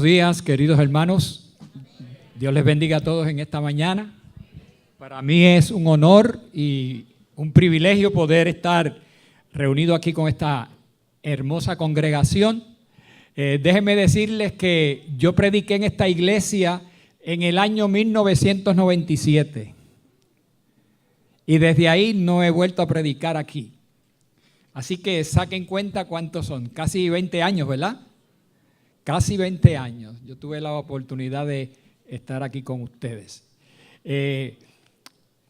Buenos días, queridos hermanos. Dios les bendiga a todos en esta mañana. Para mí es un honor y un privilegio poder estar reunido aquí con esta hermosa congregación. Déjenme decirles que yo prediqué en esta iglesia en el año 1997 y desde ahí no he vuelto a predicar aquí. Así que saquen cuenta cuántos son, casi 20 años, ¿verdad? Casi 20 años. Yo tuve la oportunidad de estar aquí con ustedes.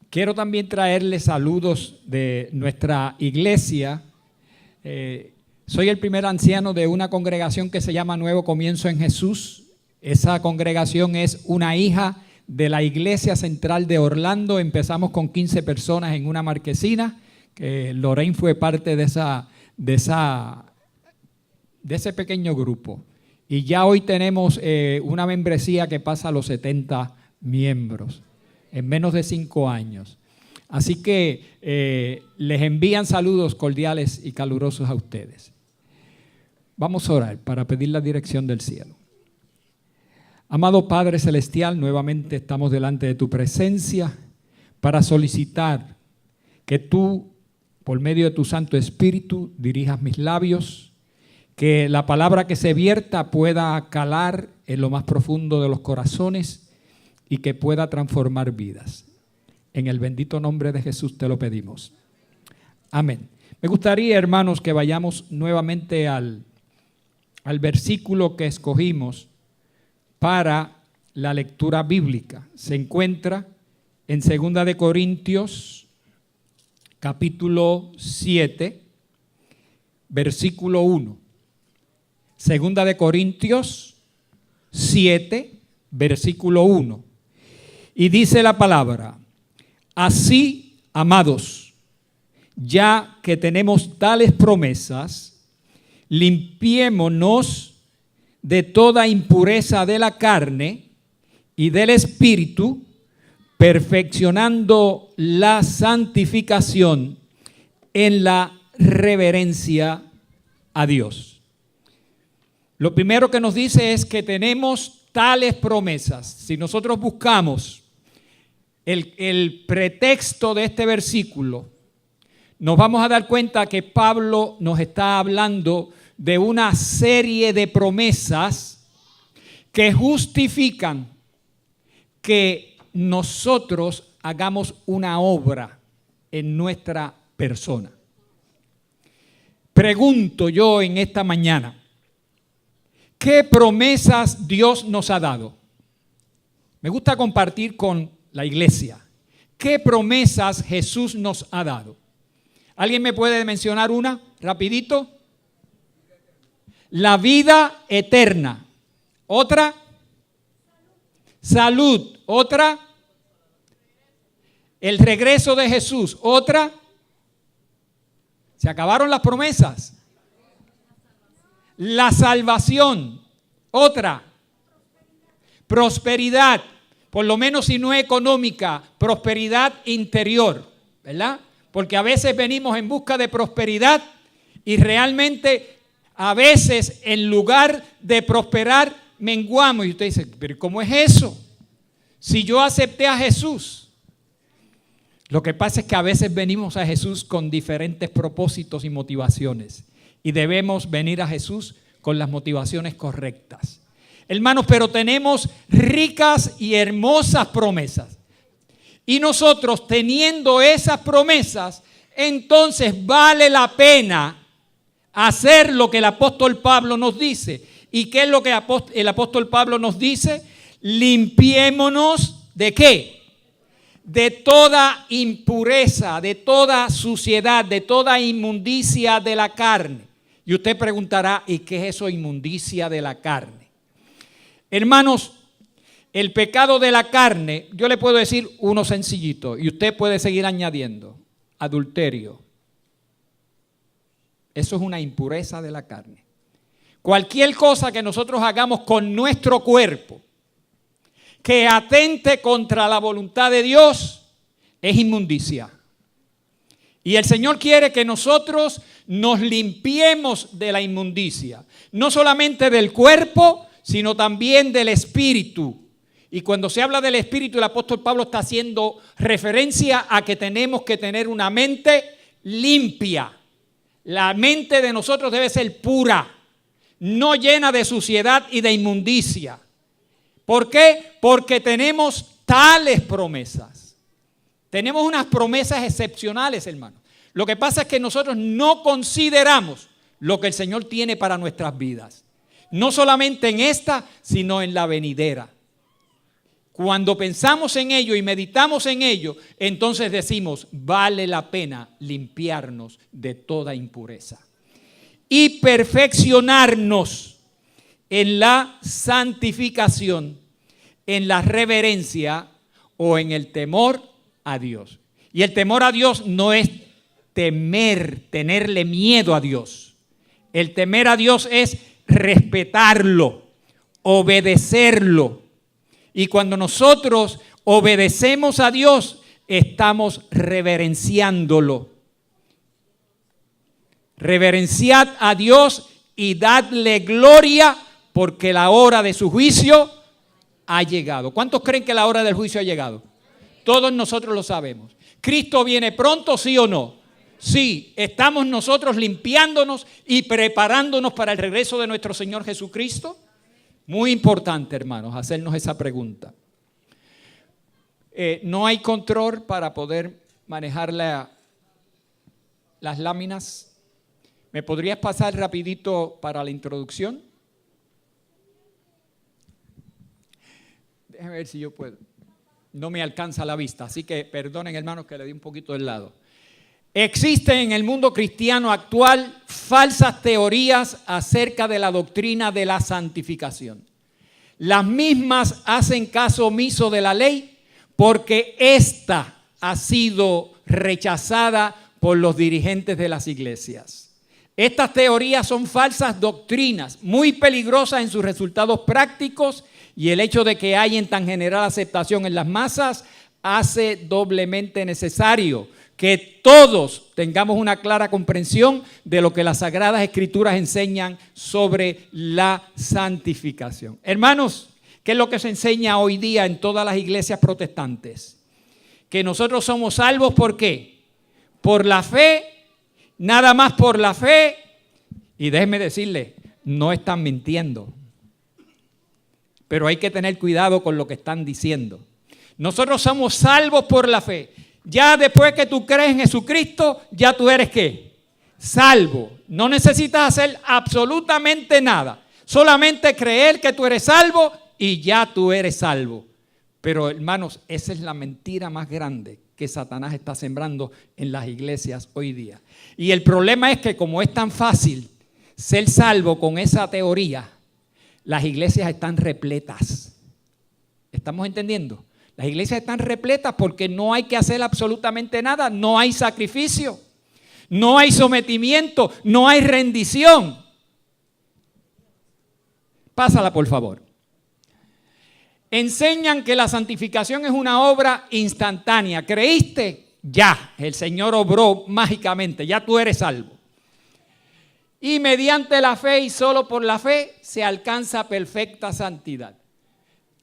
Quiero también traerles saludos de nuestra iglesia. Soy el primer anciano de una congregación que se llama Nuevo Comienzo en Jesús. Esa congregación es una hija de la Iglesia Central de Orlando. Empezamos con 15 personas en una marquesina, que Lorraine fue parte de ese pequeño grupo. Y ya hoy tenemos una membresía que pasa a los 70 miembros en menos de 5 años. Así que les envían saludos cordiales y calurosos a ustedes. Vamos a orar para pedir la dirección del cielo. Amado Padre Celestial, nuevamente estamos delante de tu presencia para solicitar que tú, por medio de tu Santo Espíritu, dirijas mis labios, que la palabra que se vierta pueda calar en lo más profundo de los corazones y que pueda transformar vidas. En el bendito nombre de Jesús te lo pedimos. Amén. Me gustaría, hermanos, que vayamos nuevamente al versículo que escogimos para la lectura bíblica. Se encuentra en 2 de Corintios, capítulo 7, versículo 1. 2 de Corintios 7, versículo 1. Y dice la palabra: así, amados, ya que tenemos tales promesas, limpiémonos de toda impureza de la carne y del espíritu, perfeccionando la santificación en la reverencia a Dios. Lo primero que nos dice es que tenemos tales promesas. Si nosotros buscamos el pretexto de este versículo, nos vamos a dar cuenta que Pablo nos está hablando de una serie de promesas que justifican que nosotros hagamos una obra en nuestra persona. Pregunto yo en esta mañana, ¿qué promesas Dios nos ha dado? Me gusta compartir con la iglesia. ¿Qué promesas Jesús nos ha dado? ¿Alguien me puede mencionar una rapidito? La vida eterna. ¿Otra? Salud. ¿Otra? El regreso de Jesús. ¿Otra? Se acabaron las promesas. La salvación. Otra. Prosperidad. Por lo menos si no económica, prosperidad interior, ¿verdad? Porque a veces venimos en busca de prosperidad y realmente a veces en lugar de prosperar menguamos. Y usted dice, pero ¿cómo es eso? Si yo acepté a Jesús. Lo que pasa es que a veces venimos a Jesús con diferentes propósitos y motivaciones. Y debemos venir a Jesús con las motivaciones correctas. Hermanos, pero tenemos ricas y hermosas promesas. Y nosotros teniendo esas promesas, entonces vale la pena hacer lo que el apóstol Pablo nos dice. ¿Y qué es lo que el apóstol Pablo nos dice? Limpiémonos ¿de qué? De toda impureza, de toda suciedad, de toda inmundicia de la carne. Y usted preguntará, ¿y qué es eso, inmundicia de la carne? Hermanos, el pecado de la carne, yo le puedo decir uno sencillito y usted puede seguir añadiendo: adulterio. Eso es una impureza de la carne. Cualquier cosa que nosotros hagamos con nuestro cuerpo que atente contra la voluntad de Dios es inmundicia. Y el Señor quiere que nosotros nos limpiemos de la inmundicia, no solamente del cuerpo, sino también del Espíritu. Y cuando se habla del Espíritu, el apóstol Pablo está haciendo referencia a que tenemos que tener una mente limpia. La mente de nosotros debe ser pura, no llena de suciedad y de inmundicia. ¿Por qué? Porque tenemos tales promesas. Tenemos unas promesas excepcionales, hermanos. Lo que pasa es que nosotros no consideramos lo que el Señor tiene para nuestras vidas. No solamente en esta, sino en la venidera. Cuando pensamos en ello y meditamos en ello, entonces decimos, vale la pena limpiarnos de toda impureza y perfeccionarnos en la santificación, en la reverencia o en el temor a Dios. Y el temor a Dios no es temer, tenerle miedo a Dios. El temer a Dios es respetarlo, obedecerlo. Y cuando nosotros obedecemos a Dios, estamos reverenciándolo. Reverenciad a Dios y dadle gloria, porque la hora de su juicio ha llegado. ¿Cuántos creen que la hora del juicio ha llegado? Todos nosotros lo sabemos. ¿Cristo viene pronto, sí o no? Sí, estamos nosotros limpiándonos y preparándonos para el regreso de nuestro Señor Jesucristo. Muy importante, hermanos, hacernos esa pregunta. No hay control para poder manejar las láminas. ¿Me podrías pasar rapidito para la introducción? Déjame ver si yo puedo. No me alcanza la vista, así que perdonen, hermanos, que le di un poquito del lado. Existen en el mundo cristiano actual falsas teorías acerca de la doctrina de la santificación. Las mismas hacen caso omiso de la ley porque ésta ha sido rechazada por los dirigentes de las iglesias. Estas teorías son falsas doctrinas, muy peligrosas en sus resultados prácticos, y el hecho de que haya en tan general aceptación en las masas hace doblemente necesario que todos tengamos una clara comprensión de lo que las Sagradas Escrituras enseñan sobre la santificación. Hermanos, ¿qué es lo que se enseña hoy día en todas las iglesias protestantes? Que nosotros somos salvos, ¿por qué? Por la fe, nada más por la fe. Y déjenme decirle, no están mintiendo. Pero hay que tener cuidado con lo que están diciendo. Nosotros somos salvos por la fe. Ya después que tú crees en Jesucristo, ya tú eres ¿qué? Salvo. No necesitas hacer absolutamente nada. Solamente creer que tú eres salvo y ya tú eres salvo. Pero hermanos, esa es la mentira más grande que Satanás está sembrando en las iglesias hoy día. Y el problema es que como es tan fácil ser salvo con esa teoría, las iglesias están repletas. ¿Estamos entendiendo? Las iglesias están repletas porque no hay que hacer absolutamente nada, no hay sacrificio, no hay sometimiento, no hay rendición. Pásala, por favor. Enseñan que la santificación es una obra instantánea. ¿Creíste? Ya, el Señor obró mágicamente, ya tú eres salvo. Y mediante la fe y solo por la fe se alcanza perfecta santidad.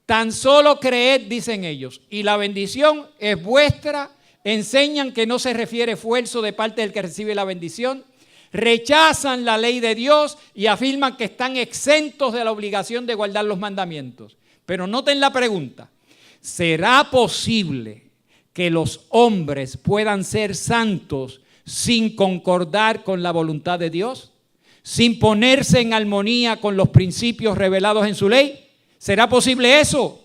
Tan solo creed, dicen ellos, y la bendición es vuestra. Enseñan que no se refiere esfuerzo de parte del que recibe la bendición. Rechazan la ley de Dios y afirman que están exentos de la obligación de guardar los mandamientos. Pero noten la pregunta: ¿será posible que los hombres puedan ser santos sin concordar con la voluntad de Dios? ¿Sin ponerse en armonía con los principios revelados en su ley? ¿Será posible eso?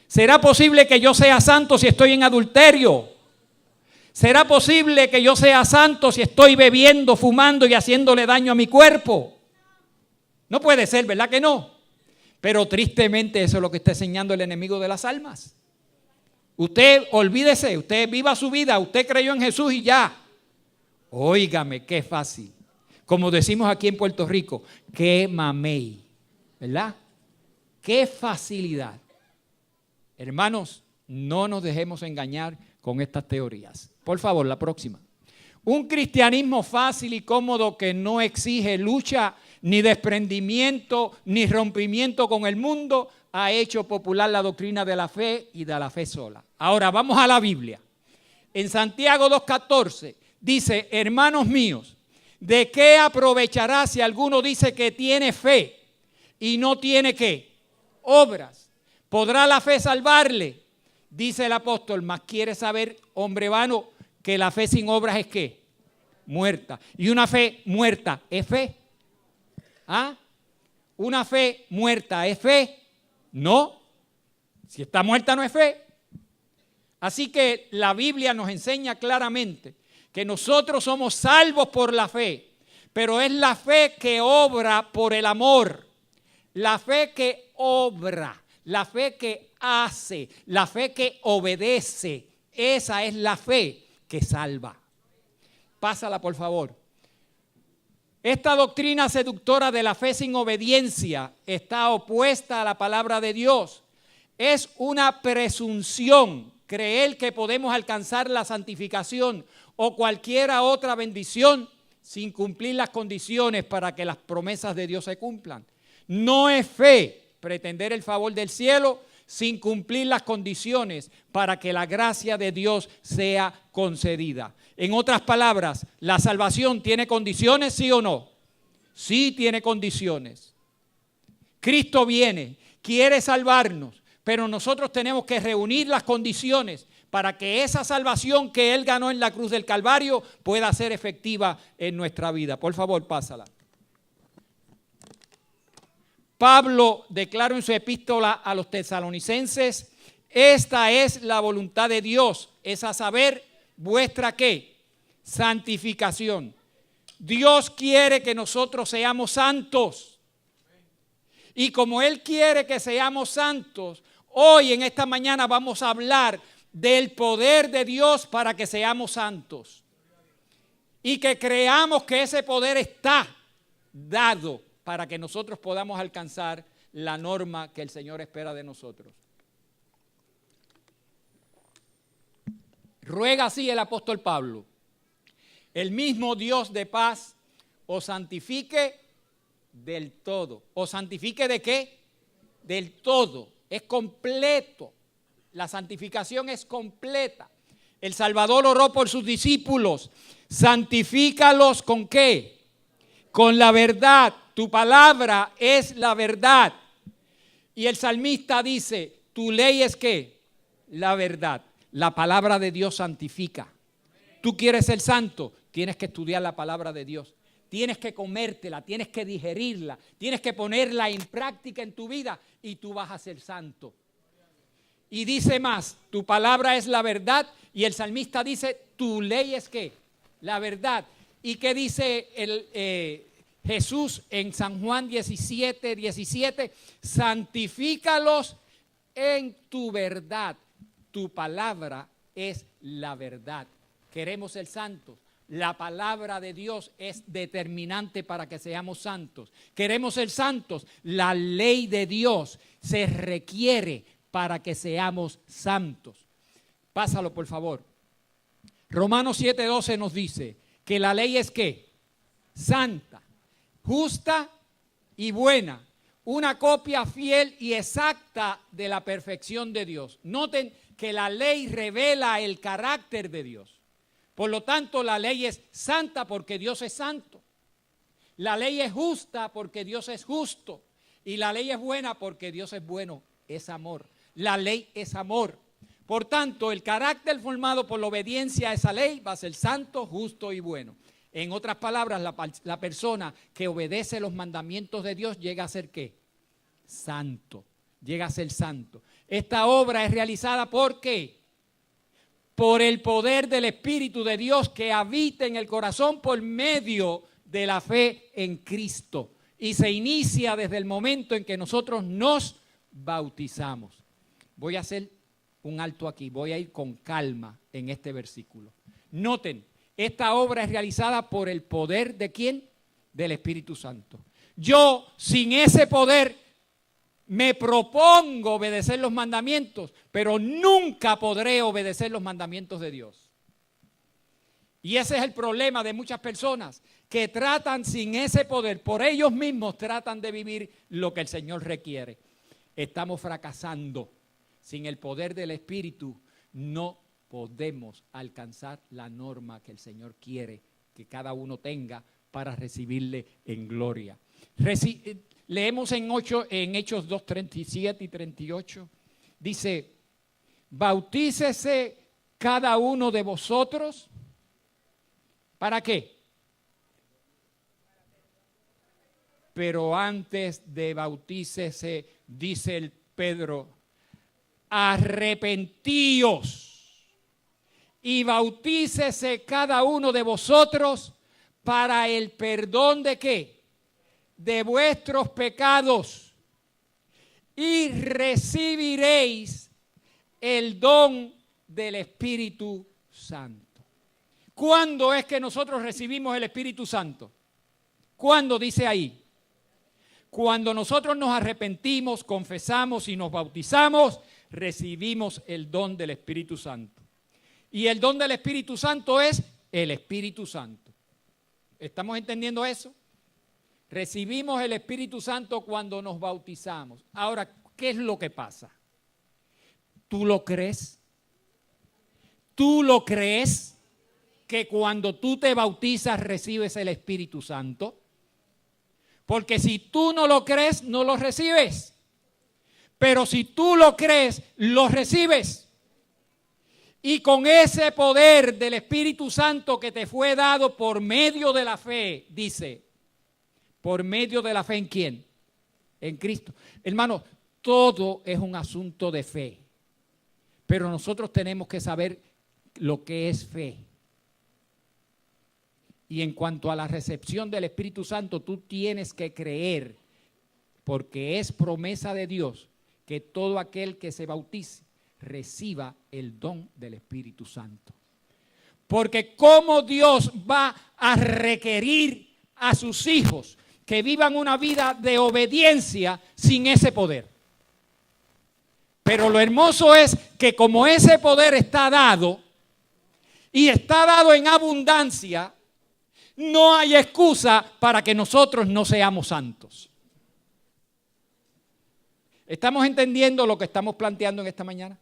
¿Será posible que yo sea santo si estoy en adulterio? ¿Será posible que yo sea santo si estoy bebiendo, fumando y haciéndole daño a mi cuerpo? No puede ser, ¿verdad que no? Pero tristemente eso es lo que está enseñando el enemigo de las almas. Usted olvídese, usted viva su vida, usted creyó en Jesús y ya. Óigame, qué fácil. Como decimos aquí en Puerto Rico, qué mamey, ¿verdad? ¡Qué facilidad! Hermanos, no nos dejemos engañar con estas teorías. Por favor, la próxima. Un cristianismo fácil y cómodo que no exige lucha ni desprendimiento, ni rompimiento con el mundo ha hecho popular la doctrina de la fe y de la fe sola. Ahora vamos a la Biblia. En Santiago 2:14 dice: hermanos míos, ¿de qué aprovechará si alguno dice que tiene fe y no tiene qué? Obras. ¿Podrá la fe salvarle? Dice el apóstol, mas quiere saber, hombre vano, que la fe sin obras es ¿qué? Muerta. Y una fe muerta es fe. ¿Ah? ¿Una fe muerta es fe? No. Si está muerta no es fe. Así que la Biblia nos enseña claramente que nosotros somos salvos por la fe, pero es la fe que obra por el amor, la fe que obra, la fe que hace, la fe que obedece. Esa es la fe que salva. Pásala, por favor. Esta doctrina seductora de la fe sin obediencia está opuesta a la palabra de Dios. Es una presunción creer que podemos alcanzar la santificación o cualquier otra bendición sin cumplir las condiciones para que las promesas de Dios se cumplan. No es fe pretender el favor del cielo sin cumplir las condiciones para que la gracia de Dios sea concedida. En otras palabras, ¿la salvación tiene condiciones, sí o no? Sí tiene condiciones. Cristo viene, quiere salvarnos, pero nosotros tenemos que reunir las condiciones para que esa salvación que Él ganó en la cruz del Calvario pueda ser efectiva en nuestra vida. Por favor, pásala. Pablo declaró en su epístola a los tesalonicenses: esta es la voluntad de Dios, es a saber, vuestra ¿qué? Santificación. Dios quiere que nosotros seamos santos. Y como Él quiere que seamos santos, hoy en esta mañana vamos a hablar del poder de Dios para que seamos santos. Y que creamos que ese poder está dado para que nosotros podamos alcanzar la norma que el Señor espera de nosotros. Ruega así el apóstol Pablo: el mismo Dios de paz os santifique del todo. ¿Os santifique de qué? Del todo. Es completo. La santificación es completa. El Salvador oró por sus discípulos: santifícalos ¿con qué? Con la verdad. Tu palabra es la verdad. Y el salmista dice: tu ley es ¿qué? La verdad. La palabra de Dios santifica. Tú quieres ser santo, tienes que estudiar la palabra de Dios. Tienes que comértela, tienes que digerirla, tienes que ponerla en práctica en tu vida y tú vas a ser santo. Y dice más: tu palabra es la verdad. Y el salmista dice: tu ley es ¿qué? La verdad. ¿Y qué dice Jesús en San Juan 17:17? Santifícalos en tu verdad. Tu palabra es la verdad. Queremos ser santos. La palabra de Dios es determinante para que seamos santos. Queremos ser santos. La ley de Dios se requiere para que seamos santos. Pásalo, por favor. Romanos 7:12 nos dice que la ley es ¿qué? Santa, justa y buena. Una copia fiel y exacta de la perfección de Dios. Noten que la ley revela el carácter de Dios. Por lo tanto, la ley es santa porque Dios es santo. La ley es justa porque Dios es justo. Y la ley es buena porque Dios es bueno, es amor. La ley es amor. Por tanto, el carácter formado por la obediencia a esa ley va a ser santo, justo y bueno. En otras palabras, la persona que obedece los mandamientos de Dios llega a ser ¿qué? Santo. Llega a ser santo. Esta obra es realizada ¿por qué? Por el poder del Espíritu de Dios que habita en el corazón por medio de la fe en Cristo. Y se inicia desde el momento en que nosotros nos bautizamos. Voy a hacer un alto aquí, voy a ir con calma en este versículo. Noten, esta obra es realizada por el poder ¿de quién? Del Espíritu Santo. Yo, sin ese poder, me propongo obedecer los mandamientos, pero nunca podré obedecer los mandamientos de Dios. Y ese es el problema de muchas personas que tratan sin ese poder, por ellos mismos tratan de vivir lo que el Señor requiere. Estamos fracasando. Sin el poder del Espíritu no podemos alcanzar la norma que el Señor quiere que cada uno tenga para recibirle en gloria. Leemos en Hechos 2, 37 y 38. Dice, bautícese cada uno de vosotros. ¿Para qué? Pero antes de bautícese, dice el Pedro, arrepentíos y bautícese cada uno de vosotros para el perdón de ¿qué? De vuestros pecados, y recibiréis el don del Espíritu Santo. ¿Cuándo es que nosotros recibimos el Espíritu Santo? ¿Cuándo dice ahí? Cuando nosotros nos arrepentimos, confesamos y nos bautizamos, recibimos el don del Espíritu Santo. Y el don del Espíritu Santo es el Espíritu Santo. ¿Estamos entendiendo eso? Recibimos el Espíritu Santo cuando nos bautizamos. Ahora, ¿qué es lo que pasa? ¿Tú lo crees? ¿Tú lo crees que cuando tú te bautizas recibes el Espíritu Santo? Porque si tú no lo crees, no lo recibes. Pero si tú lo crees, lo recibes. Y con ese poder del Espíritu Santo que te fue dado por medio de la fe, dice, ¿por medio de la fe en quién? En Cristo. Hermano, todo es un asunto de fe. Pero nosotros tenemos que saber lo que es fe. Y en cuanto a la recepción del Espíritu Santo, tú tienes que creer, porque es promesa de Dios, que todo aquel que se bautice reciba el don del Espíritu Santo. Porque ¿cómo Dios va a requerir a sus hijos que vivan una vida de obediencia sin ese poder? Pero lo hermoso es que como ese poder está dado y está dado en abundancia, no hay excusa para que nosotros no seamos santos. ¿Estamos entendiendo lo que estamos planteando en esta mañana?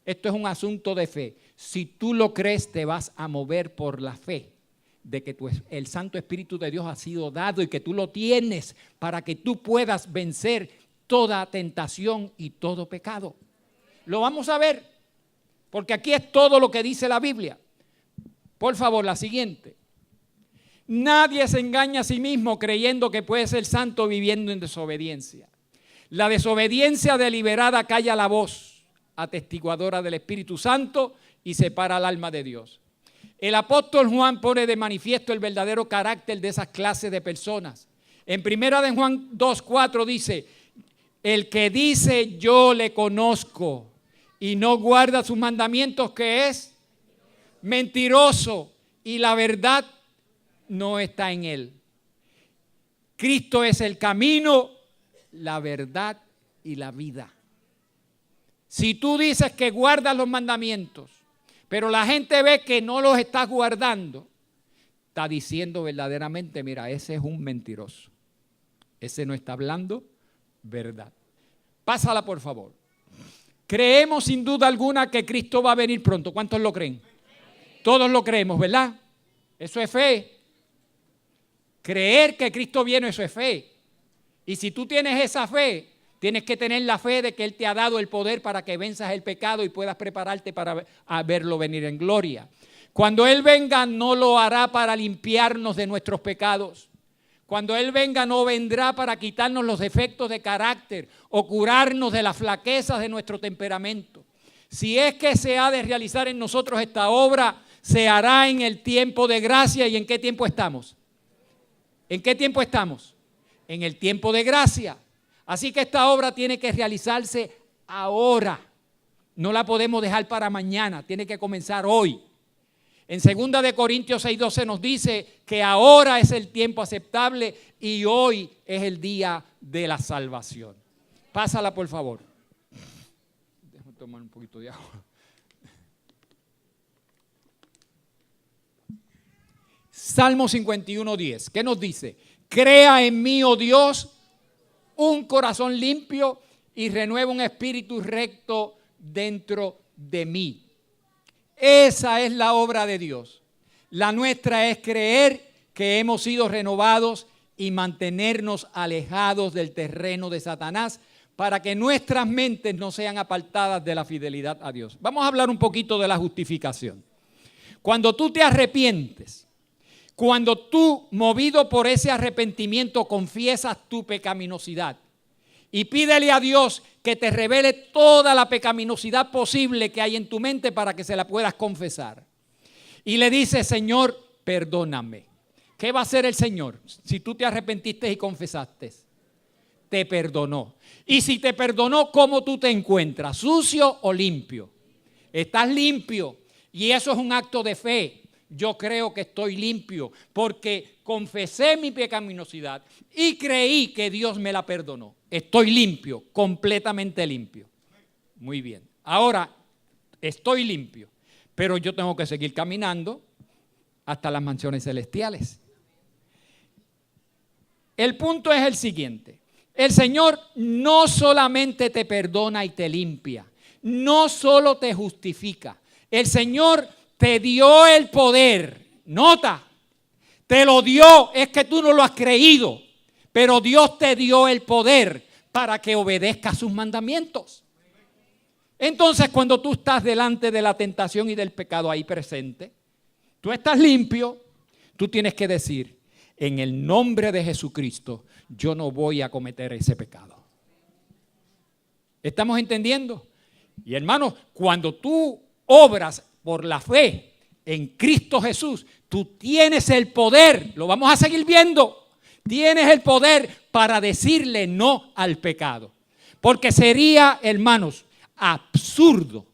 Esto es un asunto de fe. Si tú lo crees, te vas a mover por la fe de que el Santo Espíritu de Dios ha sido dado y que tú lo tienes para que tú puedas vencer toda tentación y todo pecado. Lo vamos a ver, porque aquí es todo lo que dice la Biblia. Por favor, la siguiente. Nadie se engaña a sí mismo creyendo que puede ser santo viviendo en desobediencia. La desobediencia deliberada calla la voz atestiguadora del Espíritu Santo y separa al alma de Dios. El apóstol Juan pone de manifiesto el verdadero carácter de esas clases de personas. En primera de Juan 2:4 dice, el que dice yo le conozco y no guarda sus mandamientos, ¿qué es? Mentiroso, y la verdad no está en él. Cristo es el camino, la verdad y la vida. Si tú dices que guardas los mandamientos, pero la gente ve que no los estás guardando, está diciendo verdaderamente, mira, ese es un mentiroso. Ese no está hablando verdad. Pásala, por favor. Creemos sin duda alguna que Cristo va a venir pronto. ¿Cuántos lo creen? Todos lo creemos, ¿verdad? Eso es fe. Creer que Cristo viene, eso es fe. Y si tú tienes esa fe, tienes que tener la fe de que Él te ha dado el poder para que venzas el pecado y puedas prepararte para verlo venir en gloria. Cuando Él venga, no lo hará para limpiarnos de nuestros pecados. Cuando Él venga, no vendrá para quitarnos los defectos de carácter o curarnos de las flaquezas de nuestro temperamento. Si es que se ha de realizar en nosotros esta obra, se hará en el tiempo de gracia. ¿Y en qué tiempo estamos? ¿En qué tiempo estamos? En el tiempo de gracia. Así que esta obra tiene que realizarse ahora. No la podemos dejar para mañana, tiene que comenzar hoy. En 2 de Corintios 6:12 nos dice que ahora es el tiempo aceptable y hoy es el día de la salvación. Pásala, por favor. Déjame tomar un poquito de agua. Salmo 51:10. ¿Qué nos dice? Crea en mí, oh Dios, un corazón limpio y renueva un espíritu recto dentro de mí. Esa es la obra de Dios. La nuestra es creer que hemos sido renovados y mantenernos alejados del terreno de Satanás para que nuestras mentes no sean apartadas de la fidelidad a Dios. Vamos a hablar un poquito de la justificación. Cuando tú te arrepientes, cuando tú, movido por ese arrepentimiento, confiesas tu pecaminosidad y pídele a Dios que te revele toda la pecaminosidad posible que hay en tu mente para que se la puedas confesar. Y le dices, Señor, perdóname. ¿Qué va a hacer el Señor si tú te arrepentiste y confesaste? Te perdonó. Y si te perdonó, ¿cómo tú te encuentras? ¿Sucio o limpio? Estás limpio. Y eso es un acto de fe. Yo creo que estoy limpio porque confesé mi pecaminosidad y creí que Dios me la perdonó. Estoy limpio, completamente limpio. Muy bien. Ahora, estoy limpio, pero yo tengo que seguir caminando hasta las mansiones celestiales. El punto es el siguiente. El Señor no solamente te perdona y te limpia, no solo te justifica. El Señor te dio el poder. Nota, te lo dio, es que tú no lo has creído, pero Dios te dio el poder para que obedezcas sus mandamientos. Entonces, cuando tú estás delante de la tentación y del pecado ahí presente, tú estás limpio, tú tienes que decir, en el nombre de Jesucristo, yo no voy a cometer ese pecado. ¿Estamos entendiendo? Y hermanos, cuando tú obras por la fe en Cristo Jesús, tú tienes el poder, lo vamos a seguir viendo, tienes el poder para decirle no al pecado. Porque sería, hermanos, absurdo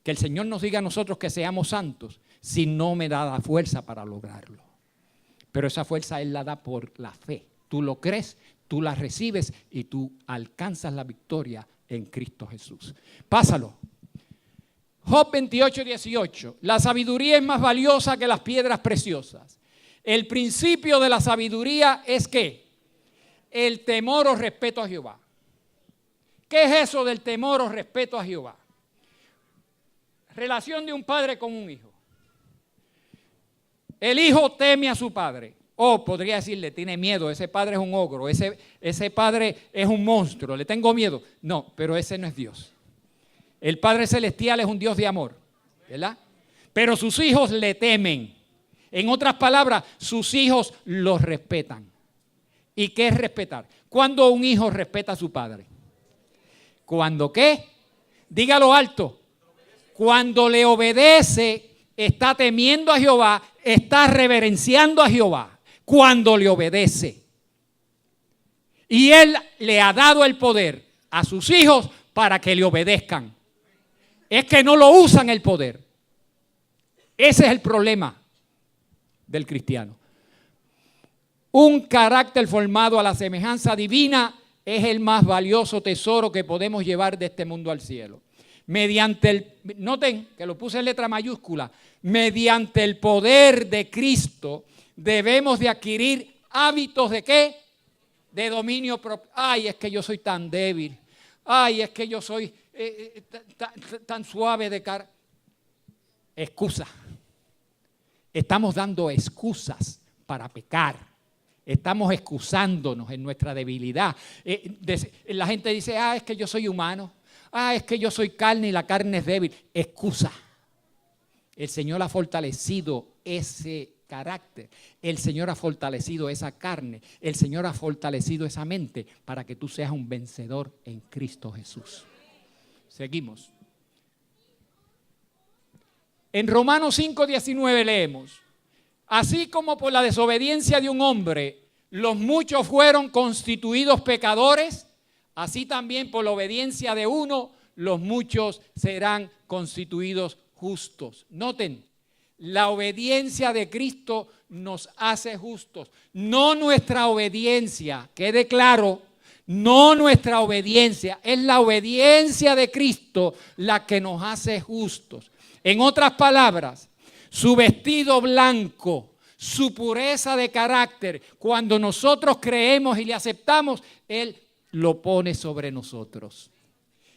que el Señor nos diga a nosotros que seamos santos si no me da la fuerza para lograrlo. Pero esa fuerza Él la da por la fe. Tú lo crees, tú la recibes y tú alcanzas la victoria en Cristo Jesús. Pásalo. Job 28:18. La sabiduría es más valiosa que las piedras preciosas. El principio de la sabiduría es ¿qué? El temor o respeto a Jehová. ¿Qué es eso del temor o respeto a Jehová? Relación de un padre con un hijo. El hijo teme a su padre. O podría decirle, tiene miedo, ese padre es un ogro, ese padre es un monstruo, le tengo miedo. No, pero ese no es Dios. El Padre Celestial es un Dios de amor, ¿verdad? Pero sus hijos le temen. En otras palabras, sus hijos los respetan. ¿Y qué es respetar? ¿Cuándo un hijo respeta a su padre? ¿Cuándo qué? Dígalo alto. Cuando le obedece, está temiendo a Jehová, está reverenciando a Jehová. Cuando le obedece. Y Él le ha dado el poder a sus hijos para que le obedezcan. Es que no lo usan el poder. Ese es el problema del cristiano. Un carácter formado a la semejanza divina es el más valioso tesoro que podemos llevar de este mundo al cielo. Noten que lo puse en letra mayúscula, mediante el poder de Cristo debemos de adquirir hábitos de ¿qué? De dominio propio. Ay, es que yo soy tan débil. Ay, es que yo soy tan suave de cara. Excusa. Estamos dando excusas para pecar. Estamos excusándonos en nuestra debilidad. La gente dice, es que yo soy humano. Es que yo soy carne y la carne es débil. Excusa. El Señor ha fortalecido ese carácter. El Señor ha fortalecido esa carne. El Señor ha fortalecido esa mente para que tú seas un vencedor en Cristo Jesús. Seguimos. En Romanos 5:19 leemos, así como por la desobediencia de un hombre los muchos fueron constituidos pecadores, así también por la obediencia de uno los muchos serán constituidos justos. Noten, la obediencia de Cristo nos hace justos. No nuestra obediencia, quede claro, no nuestra obediencia, es la obediencia de Cristo la que nos hace justos. En otras palabras, su vestido blanco, su pureza de carácter, cuando nosotros creemos y le aceptamos, Él lo pone sobre nosotros.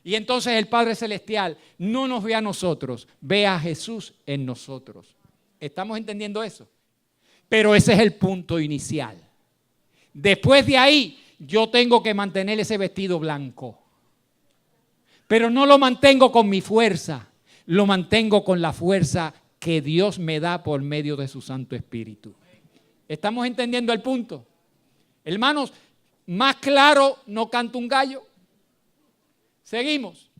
Y entonces el Padre Celestial no nos ve a nosotros, ve a Jesús en nosotros. ¿Estamos entendiendo eso? Pero ese es el punto inicial. Después de ahí, yo tengo que mantener ese vestido blanco. Pero no lo mantengo con mi fuerza, lo mantengo con la fuerza que Dios me da por medio de su Santo Espíritu. ¿Estamos entendiendo el punto? Hermanos, más claro no canta un gallo. Seguimos.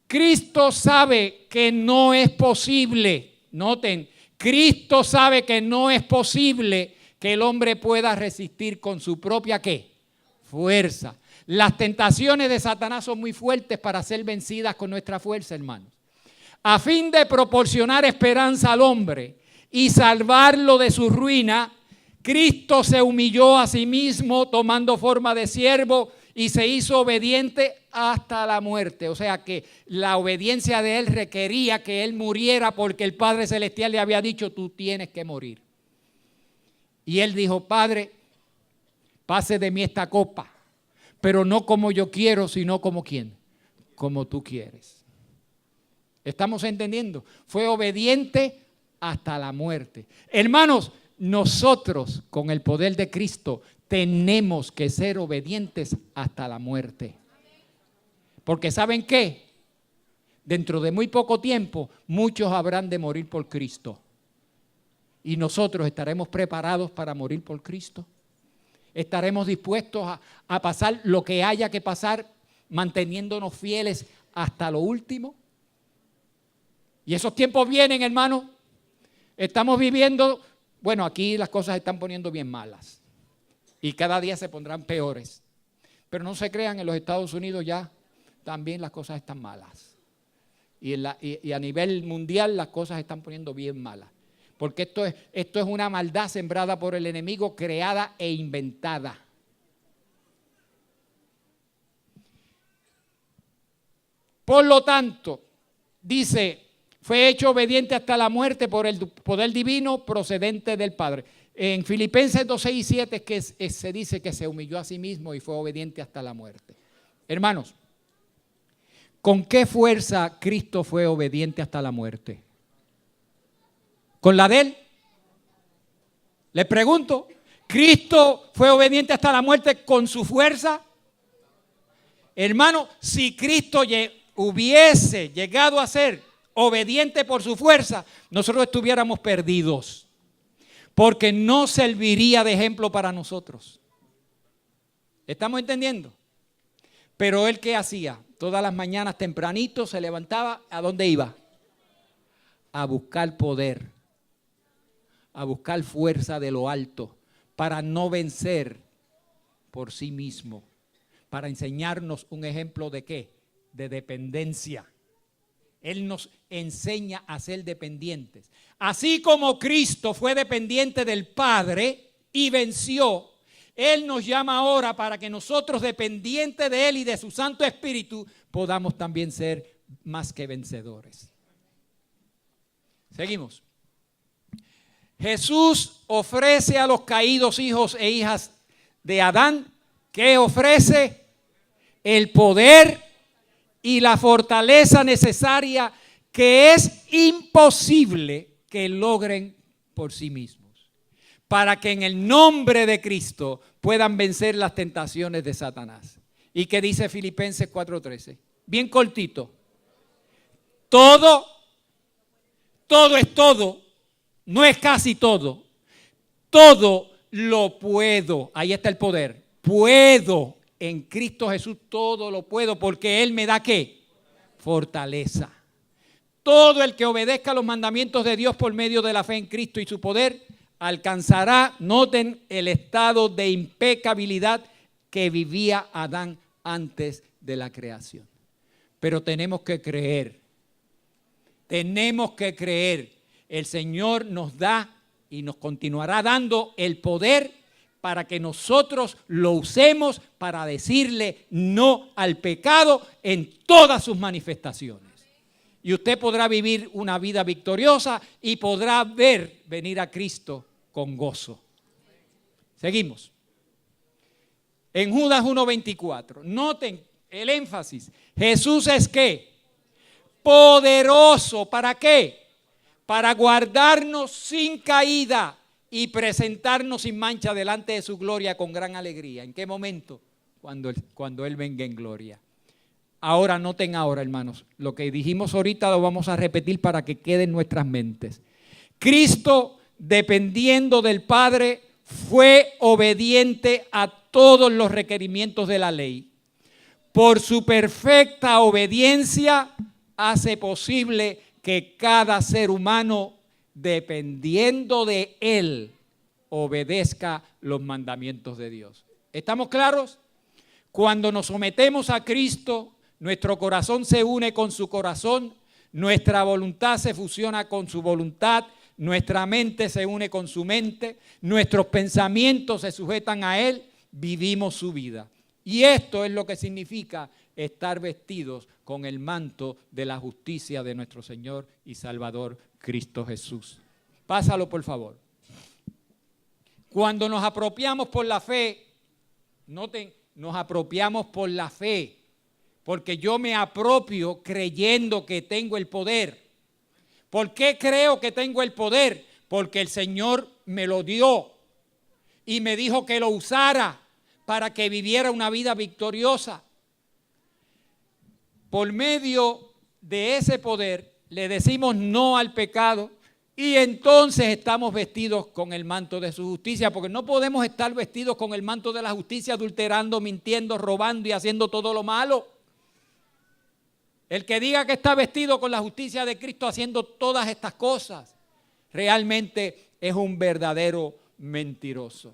Cristo sabe que no es posible, noten, Cristo sabe que no es posible que el hombre pueda resistir con su propia ¿qué? Fuerza. Las tentaciones de Satanás son muy fuertes para ser vencidas con nuestra fuerza, hermanos. A fin de proporcionar esperanza al hombre y salvarlo de su ruina, Cristo se humilló a sí mismo tomando forma de siervo y se hizo obediente hasta la muerte. O sea que la obediencia de Él requería que Él muriera porque el Padre Celestial le había dicho, tú tienes que morir. Y Él dijo, Padre, pase de mí esta copa, pero no como yo quiero, sino como ¿quién? Como tú quieres. ¿Estamos entendiendo? Fue obediente hasta la muerte. Hermanos, nosotros con el poder de Cristo tenemos que ser obedientes hasta la muerte. Porque ¿saben qué? Dentro de muy poco tiempo, muchos habrán de morir por Cristo. ¿Y nosotros estaremos preparados para morir por Cristo? ¿Estaremos dispuestos a pasar lo que haya que pasar, manteniéndonos fieles hasta lo último? Y esos tiempos vienen, hermano. Estamos viviendo, bueno, aquí las cosas se están poniendo bien malas. Y cada día se pondrán peores. Pero no se crean, en los Estados Unidos ya también las cosas están malas. Y a nivel mundial las cosas se están poniendo bien malas. Porque esto es una maldad sembrada por el enemigo, creada e inventada. Por lo tanto, dice, fue hecho obediente hasta la muerte por el poder divino procedente del Padre. En Filipenses 2, 6 y 7 es que se dice que se humilló a sí mismo y fue obediente hasta la muerte. Hermanos, ¿con qué fuerza Cristo fue obediente hasta la muerte? ¿Con la de Él? Les pregunto, ¿Cristo fue obediente hasta la muerte con su fuerza? Hermano, si Cristo hubiese llegado a ser obediente por su fuerza, nosotros estuviéramos perdidos. Porque no serviría de ejemplo para nosotros. ¿Estamos entendiendo? Pero Él, ¿qué hacía? Todas las mañanas tempranito se levantaba. ¿A dónde iba? A buscar poder. A buscar fuerza de lo alto. Para no vencer por sí mismo. Para enseñarnos un ejemplo de ¿qué? De dependencia. Él nos enseña a ser dependientes. Así como Cristo fue dependiente del Padre y venció, Él nos llama ahora para que nosotros, dependientes de Él y de su Santo Espíritu, podamos también ser más que vencedores. Seguimos. Jesús ofrece a los caídos hijos e hijas de Adán, ¿qué ofrece? El poder y la fortaleza necesaria que es imposible que logren por sí mismos, para que en el nombre de Cristo puedan vencer las tentaciones de Satanás. ¿Y qué dice Filipenses 4:13? Bien cortito. Todo es todo, no es casi todo. Todo lo puedo. Ahí está el poder. Puedo. En Cristo Jesús todo lo puedo porque Él me da ¿qué? Fortaleza. Todo el que obedezca los mandamientos de Dios por medio de la fe en Cristo y su poder alcanzará, noten, el estado de impecabilidad que vivía Adán antes de la creación. Pero tenemos que creer. Tenemos que creer. El Señor nos da y nos continuará dando el poder para que nosotros lo usemos para decirle no al pecado en todas sus manifestaciones. Y usted podrá vivir una vida victoriosa y podrá ver venir a Cristo con gozo. Seguimos. En Judas 1:24, noten el énfasis. Jesús es ¿qué? Poderoso. ¿Para qué? Para guardarnos sin caída y presentarnos sin mancha delante de su gloria con gran alegría. ¿En qué momento? Cuando Él venga en gloria. Ahora, noten ahora, hermanos, lo que dijimos ahorita lo vamos a repetir para que quede en nuestras mentes. Cristo, dependiendo del Padre, fue obediente a todos los requerimientos de la ley. Por su perfecta obediencia hace posible que cada ser humano, dependiendo de Él, obedezca los mandamientos de Dios. ¿Estamos claros? Cuando nos sometemos a Cristo, nuestro corazón se une con su corazón, nuestra voluntad se fusiona con su voluntad, nuestra mente se une con su mente, nuestros pensamientos se sujetan a Él, vivimos su vida. Y esto es lo que significa estar vestidos con el manto de la justicia de nuestro Señor y Salvador Cristo Jesús. Pásalo, por favor. Cuando nos apropiamos por la fe, noten, nos apropiamos por la fe, porque yo me apropio creyendo que tengo el poder. ¿Por qué creo que tengo el poder? Porque el Señor me lo dio y me dijo que lo usara para que viviera una vida victoriosa. Por medio de ese poder le decimos no al pecado y entonces estamos vestidos con el manto de su justicia, porque no podemos estar vestidos con el manto de la justicia adulterando, mintiendo, robando y haciendo todo lo malo. El que diga que está vestido con la justicia de Cristo haciendo todas estas cosas, realmente es un verdadero mentiroso.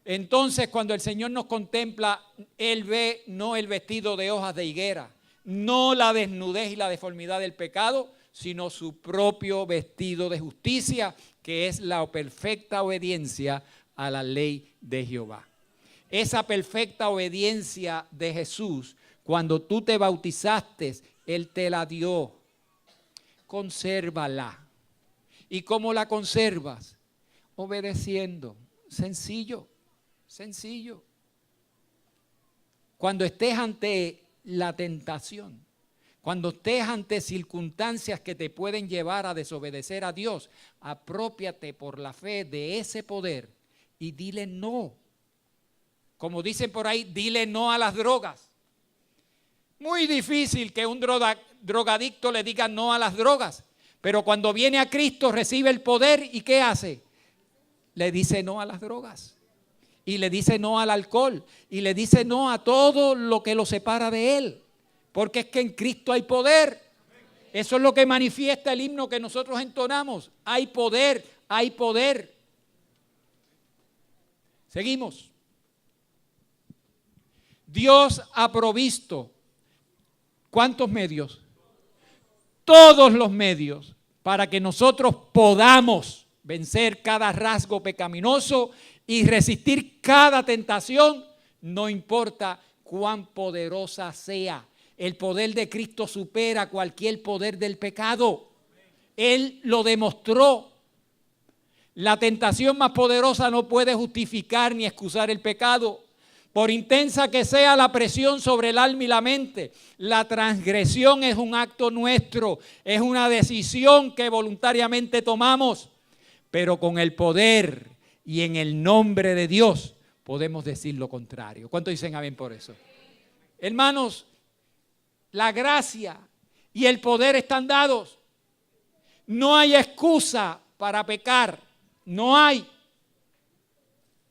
Entonces, cuando el Señor nos contempla, Él ve no el vestido de hojas de higuera, no la desnudez y la deformidad del pecado, sino su propio vestido de justicia, que es la perfecta obediencia a la ley de Jehová. Esa perfecta obediencia de Jesús, cuando tú te bautizaste, Él te la dio. Consérvala. ¿Y cómo la conservas? Obedeciendo. Sencillo, sencillo. Cuando estés ante la tentación, cuando estés ante circunstancias que te pueden llevar a desobedecer a Dios, aprópiate por la fe de ese poder y dile no. Como dicen por ahí, dile no a las drogas. Muy difícil que un drogadicto le diga no a las drogas, pero cuando viene a Cristo recibe el poder y ¿qué hace? Le dice no a las drogas y le dice no al alcohol y le dice no a todo lo que lo separa de Él, porque es que en Cristo hay poder. Eso es lo que manifiesta el himno que nosotros entonamos. Hay poder, hay poder. Seguimos. Dios ha provisto ¿cuántos medios? Todos los medios para que nosotros podamos vencer cada rasgo pecaminoso y resistir cada tentación, no importa cuán poderosa sea. El poder de Cristo supera cualquier poder del pecado. Él lo demostró. La tentación más poderosa no puede justificar ni excusar el pecado. Por intensa que sea la presión sobre el alma y la mente, la transgresión es un acto nuestro, es una decisión que voluntariamente tomamos, pero con el poder y en el nombre de Dios podemos decir lo contrario. ¿Cuántos dicen amén por eso? Hermanos, la gracia y el poder están dados. No hay excusa para pecar, no hay,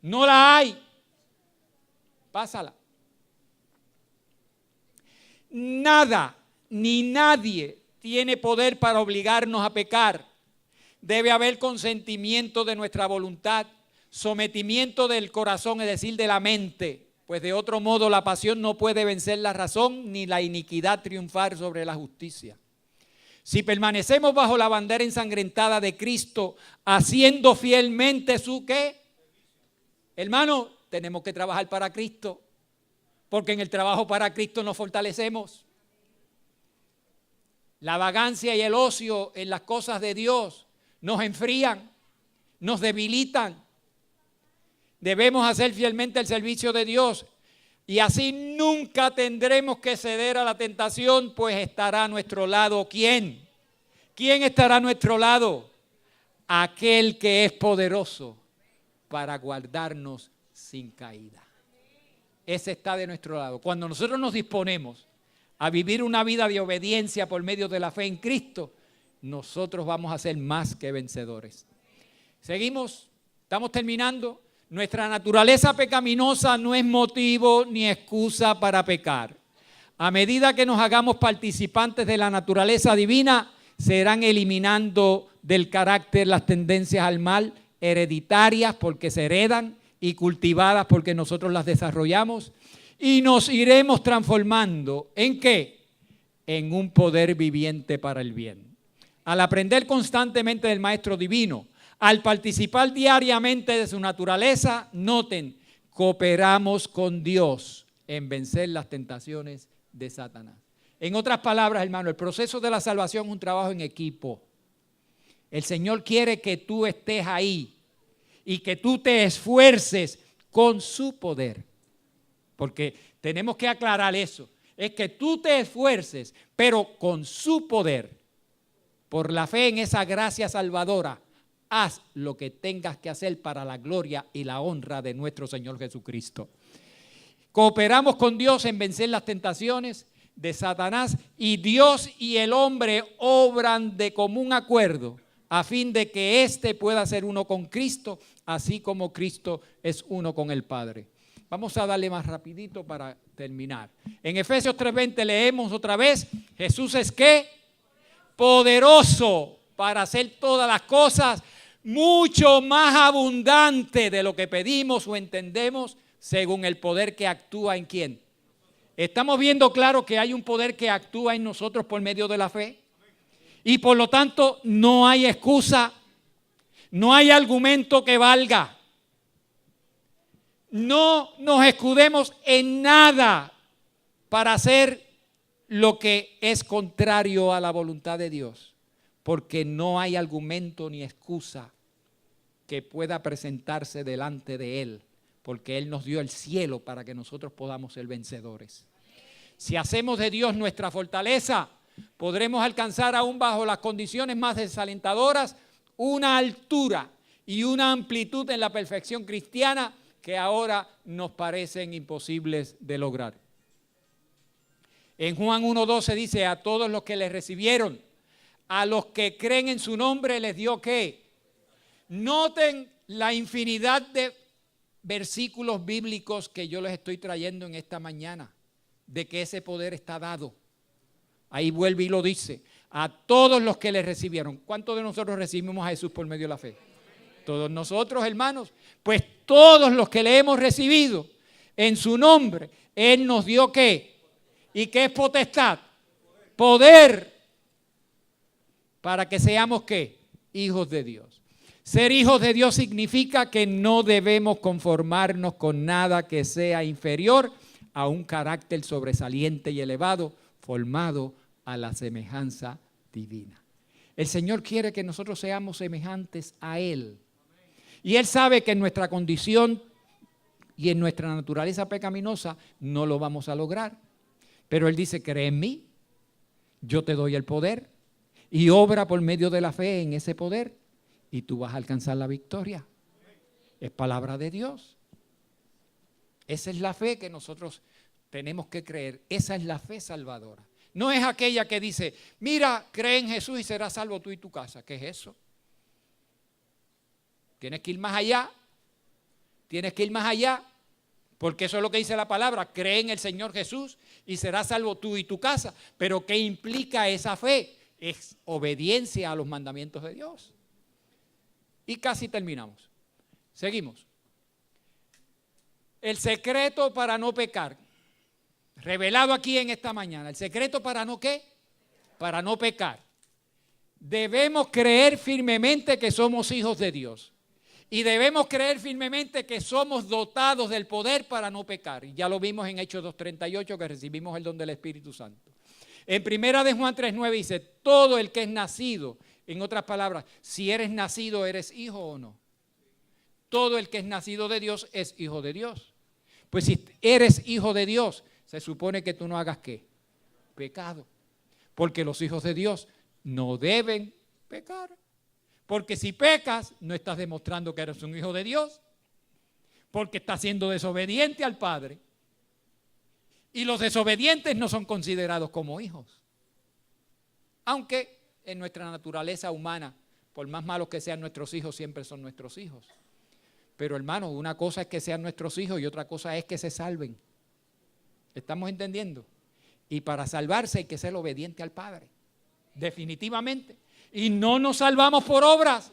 no la hay. Pásala. Nada ni nadie tiene poder para obligarnos a pecar. Debe haber consentimiento de nuestra voluntad, sometimiento del corazón, es decir, de la mente, pues de otro modo la pasión no puede vencer la razón ni la iniquidad triunfar sobre la justicia. Si permanecemos bajo la bandera ensangrentada de Cristo, haciendo fielmente su ¿qué? Hermano, tenemos que trabajar para Cristo, porque en el trabajo para Cristo nos fortalecemos. La vagancia y el ocio en las cosas de Dios nos enfrían nos debilitan. Debemos hacer fielmente el servicio de Dios y así nunca tendremos que ceder a la tentación, pues estará a nuestro lado. ¿Quién? ¿Quién estará a nuestro lado? Aquel que es poderoso para guardarnos sin caída. Ese está de nuestro lado. Cuando nosotros nos disponemos a vivir una vida de obediencia por medio de la fe en Cristo, nosotros vamos a ser más que vencedores. Seguimos, estamos terminando. Nuestra naturaleza pecaminosa no es motivo ni excusa para pecar. A medida que nos hagamos participantes de la naturaleza divina, se irán eliminando del carácter las tendencias al mal, hereditarias porque se heredan y cultivadas porque nosotros las desarrollamos, y nos iremos transformando ¿en qué? En un poder viviente para el bien. Al aprender constantemente del Maestro Divino, al participar diariamente de su naturaleza, noten, cooperamos con Dios en vencer las tentaciones de Satanás. En otras palabras, hermano, el proceso de la salvación es un trabajo en equipo. El Señor quiere que tú estés ahí y que tú te esfuerces con su poder. Porque tenemos que aclarar eso. Es que tú te esfuerces, pero con su poder. Por la fe en esa gracia salvadora, haz lo que tengas que hacer para la gloria y la honra de nuestro Señor Jesucristo. Cooperamos con Dios en vencer las tentaciones de Satanás y Dios y el hombre obran de común acuerdo a fin de que éste pueda ser uno con Cristo, así como Cristo es uno con el Padre. Vamos a darle más rapidito para terminar. En Efesios 3:20 leemos otra vez, Jesús es ¿qué? Poderoso para hacer todas las cosas mucho más abundante de lo que pedimos o entendemos según el poder que actúa en ¿quién? Estamos viendo claro que hay un poder que actúa en nosotros por medio de la fe y por lo tanto no hay excusa, no hay argumento que valga. No nos escudemos en nada para hacer lo que es contrario a la voluntad de Dios, porque no hay argumento ni excusa que pueda presentarse delante de Él, porque Él nos dio el cielo para que nosotros podamos ser vencedores. Si hacemos de Dios nuestra fortaleza, podremos alcanzar aún bajo las condiciones más desalentadoras una altura y una amplitud en la perfección cristiana que ahora nos parecen imposibles de lograr. En Juan 1:12 dice, a todos los que le recibieron, a los que creen en su nombre les dio ¿qué? Noten la infinidad de versículos bíblicos que yo les estoy trayendo en esta mañana, de que ese poder está dado. Ahí vuelve y lo dice, a todos los que le recibieron. ¿Cuántos de nosotros recibimos a Jesús por medio de la fe? Todos nosotros, hermanos. Pues todos los que le hemos recibido en su nombre, Él nos dio ¿qué? ¿Y qué es potestad? Poder para que seamos ¿qué? Hijos de Dios. Ser hijos de Dios significa que no debemos conformarnos con nada que sea inferior a un carácter sobresaliente y elevado, formado a la semejanza divina. El Señor quiere que nosotros seamos semejantes a Él. Y Él sabe que en nuestra condición y en nuestra naturaleza pecaminosa no lo vamos a lograr. Pero Él dice, cree en mí, yo te doy el poder y obra por medio de la fe en ese poder y tú vas a alcanzar la victoria. Es palabra de Dios. Esa es la fe que nosotros tenemos que creer. Esa es la fe salvadora. No es aquella que dice, mira, cree en Jesús y serás salvo tú y tu casa. ¿Qué es eso? Tienes que ir más allá. Tienes que ir más allá. Porque eso es lo que dice la palabra. Cree en el Señor Jesús y serás salvo tú y tu casa. Pero ¿qué implica esa fe? Es obediencia a los mandamientos de Dios. Y casi terminamos. Seguimos. El secreto para no pecar. Revelado aquí en esta mañana. El secreto para no ¿qué? Para no pecar. Debemos creer firmemente que somos hijos de Dios. Y debemos creer firmemente que somos dotados del poder para no pecar. Y ya lo vimos en Hechos 2:38 que recibimos el don del Espíritu Santo. En primera de Juan 3:9 dice, todo el que es nacido, en otras palabras, si eres nacido, eres hijo o no. todo el que es nacido de Dios es hijo de Dios. Pues si eres hijo de Dios, se supone que tú no hagas ¿qué? Pecado. Porque los hijos de Dios no deben pecar. Porque si pecas, no estás demostrando que eres un hijo de Dios. Porque estás siendo desobediente al Padre. Y los desobedientes no son considerados como hijos. Aunque en nuestra naturaleza humana, por más malos que sean nuestros hijos, siempre son nuestros hijos. Pero hermano, una cosa es que sean nuestros hijos y otra cosa es que se salven. ¿Estamos entendiendo? Y para salvarse hay que ser obediente al Padre. Definitivamente. Y no nos salvamos por obras,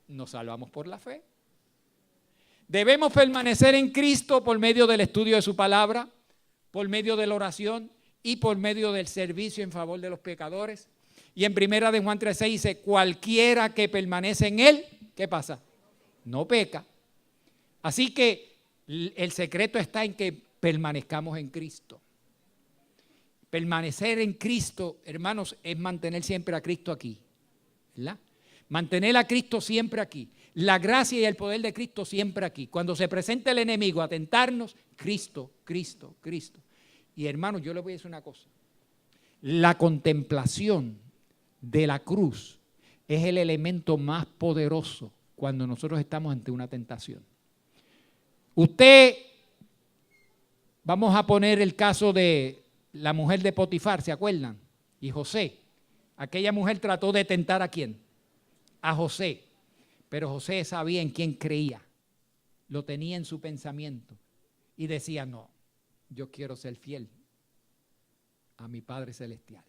nos salvamos por la fe. Debemos permanecer en Cristo por medio del estudio de su palabra, por medio de la oración y por medio del servicio en favor de los pecadores. Y en 1 de Juan 3:6 dice, cualquiera que permanece en él, ¿qué pasa? No peca. Así que el secreto está en que permanezcamos en Cristo. Permanecer en Cristo, hermanos, es mantener siempre a Cristo aquí, ¿verdad? Mantener a Cristo siempre aquí. La gracia y el poder de Cristo siempre aquí. Cuando se presenta el enemigo a tentarnos, Cristo, Cristo, Cristo. Y hermanos, yo les voy a decir una cosa. La contemplación de la cruz es el elemento más poderoso cuando nosotros estamos ante una tentación. Vamos a poner el caso de la mujer de Potifar, ¿se acuerdan? Y José. Aquella mujer trató de tentar ¿a quién? A José. Pero José sabía en quién creía. Lo tenía en su pensamiento. Y decía, no, yo quiero ser fiel a mi Padre Celestial.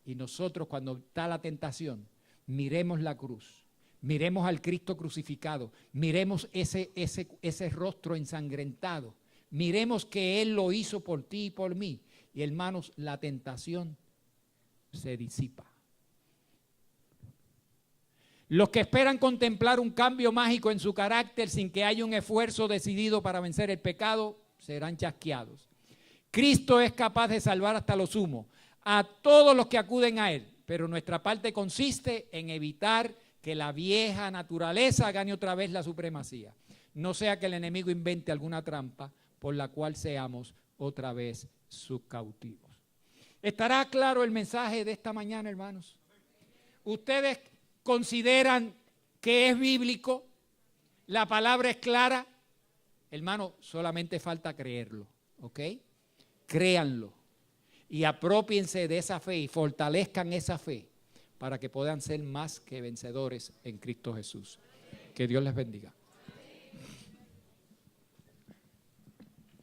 Y nosotros cuando está la tentación, miremos la cruz. Miremos al Cristo crucificado. Miremos ese rostro ensangrentado. Miremos que Él lo hizo por ti y por mí. Y hermanos, la tentación se disipa. Los que esperan contemplar un cambio mágico en su carácter sin que haya un esfuerzo decidido para vencer el pecado, serán chasqueados. Cristo es capaz de salvar hasta lo sumo a todos los que acuden a Él, pero nuestra parte consiste en evitar que la vieja naturaleza gane otra vez la supremacía. No sea que el enemigo invente alguna trampa por la cual seamos otra vez sus cautivos. ¿Estará claro el mensaje de esta mañana, hermanos? ¿Ustedes consideran que es bíblico? ¿La palabra es clara? Hermano, solamente falta creerlo, ¿ok? Créanlo y apropiense de esa fe y fortalezcan esa fe para que puedan ser más que vencedores en Cristo Jesús. Que Dios les bendiga.